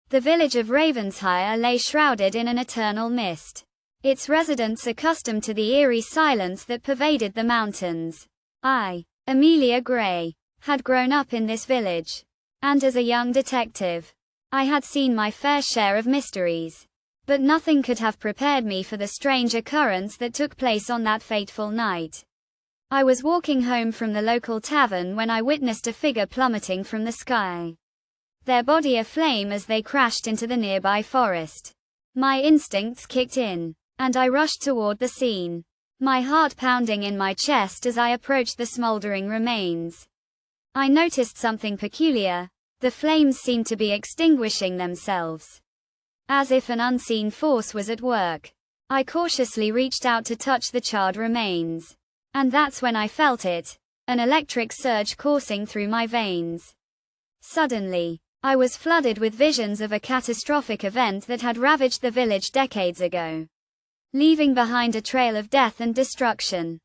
The village of Ravenshire lay shrouded in an eternal mist. Its residents accustomed to the eerie silence that pervaded the mountains. I, Emilia Grey, had grown up in this village. And as a young detective, I had seen my fair share of mysteries. But nothing could have prepared me for the strange occurrence that took place on that fateful night. I was walking home from the local tavern when I witnessed a figure plummeting from the sky, their body aflame as they crashed into the nearby forest. My instincts kicked in, and I rushed toward the scene, my heart pounding in my chest as I approached the smoldering remains. I noticed something peculiar. The flames seemed to be extinguishing themselves, as if an unseen force was at work. I cautiously reached out to touch the charred remains. And that's when I felt it, an electric surge coursing through my veins. Suddenly, I was flooded with visions of a catastrophic event that had ravaged the village decades ago, leaving behind a trail of death and destruction.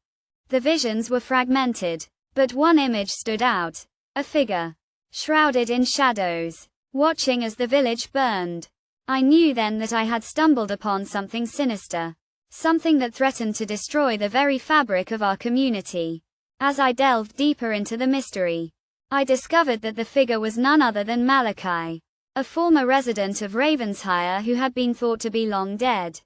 The visions were fragmented, but one image stood out, a figure, shrouded in shadows, watching as the village burned. I knew then that I had stumbled upon something sinister, something that threatened to destroy the very fabric of our community. As I delved deeper into the mystery, I discovered that the figure was none other than Malachi, a former resident of Ravenshire who had been thought to be long dead.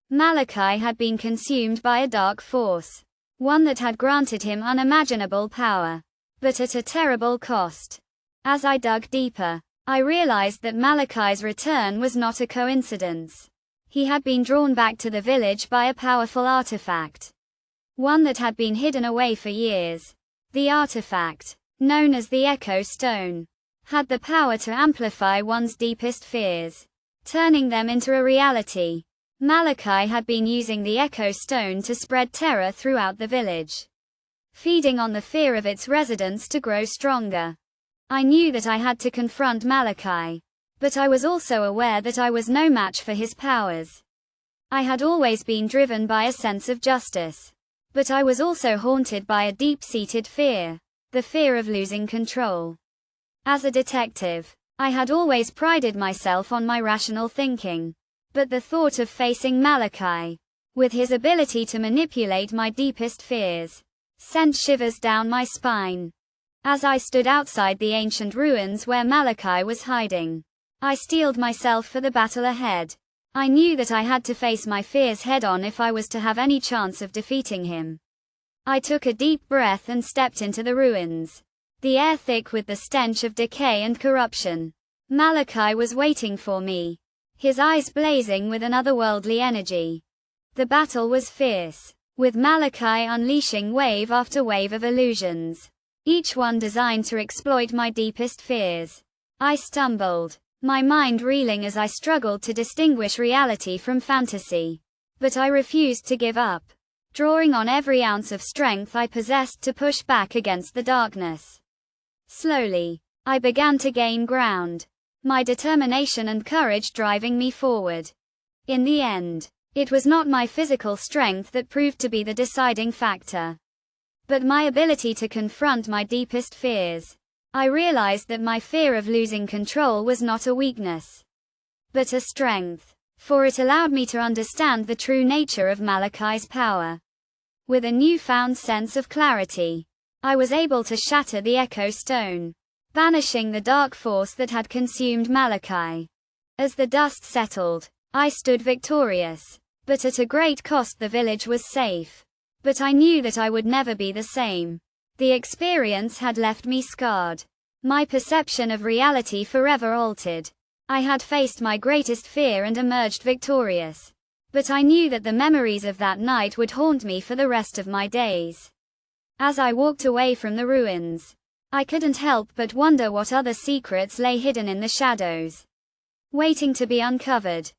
Malachi had been consumed by a dark force, one that had granted him unimaginable power, but at a terrible cost. As I dug deeper, I realized that Malachi's return was not a coincidence. He had been drawn back to the village by a powerful artifact, one that had been hidden away for years. The artifact, known as the Echo Stone, had the power to amplify one's deepest fears, turning them into a reality. Malachi had been using the Echo Stone to spread terror throughout the village, feeding on the fear of its residents to grow stronger. I knew that I had to confront Malachi, but I was also aware that I was no match for his powers. I had always been driven by a sense of justice, but I was also haunted by a deep-seated fear, the fear of losing control. As a detective, I had always prided myself on my rational thinking, but the thought of facing Malachi, with his ability to manipulate my deepest fears, sent shivers down my spine. As I stood outside the ancient ruins where Malachi was hiding, I steeled myself for the battle ahead. I knew that I had to face my fears head-on if I was to have any chance of defeating him. I took a deep breath and stepped into the ruins, the air thick with the stench of decay and corruption. Malachi was waiting for me, his eyes blazing with an otherworldly energy. The battle was fierce, with Malachi unleashing wave after wave of illusions, each one designed to exploit my deepest fears. I stumbled, my mind reeling as I struggled to distinguish reality from fantasy. But I refused to give up, drawing on every ounce of strength I possessed to push back against the darkness. Slowly, I began to gain ground, my determination and courage driving me forward. In the end, it was not my physical strength that proved to be the deciding factor, but my ability to confront my deepest fears. I realized that my fear of losing control was not a weakness, but a strength, for it allowed me to understand the true nature of Malachi's power. With a newfound sense of clarity, I was able to shatter the Echo Stone, banishing the dark force that had consumed Malachi. As the dust settled, I stood victorious, but at a great cost. The village was safe, but I knew that I would never be the same. The experience had left me scarred, my perception of reality forever altered. I had faced my greatest fear and emerged victorious, but I knew that the memories of that night would haunt me for the rest of my days. As I walked away from the ruins, I couldn't help but wonder what other secrets lay hidden in the shadows, waiting to be uncovered.